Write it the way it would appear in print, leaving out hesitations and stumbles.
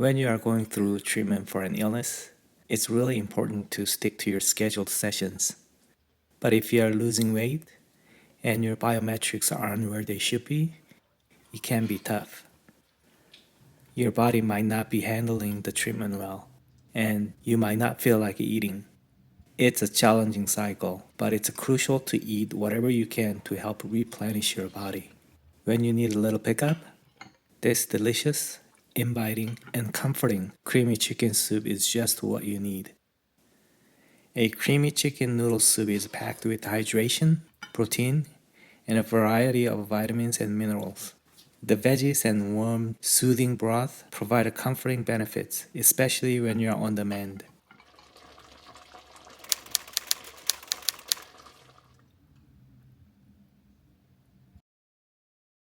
When you are going through treatment for an illness, it's really important to stick to your scheduled sessions. But if you are losing weight and your biometrics aren't where they should be, it can be tough. Your body might not be handling the treatment well, and you might not feel like eating. It's a challenging cycle, but it's crucial to eat whatever you can to help replenish your body. When you need a little pickup, this delicious, inviting, and comforting creamy chicken soup is just what you need. A creamy chicken noodle soup is packed with hydration, protein, and a variety of vitamins and minerals. The veggies and warm, soothing broth provide a comforting benefits, especially when you're on the mend.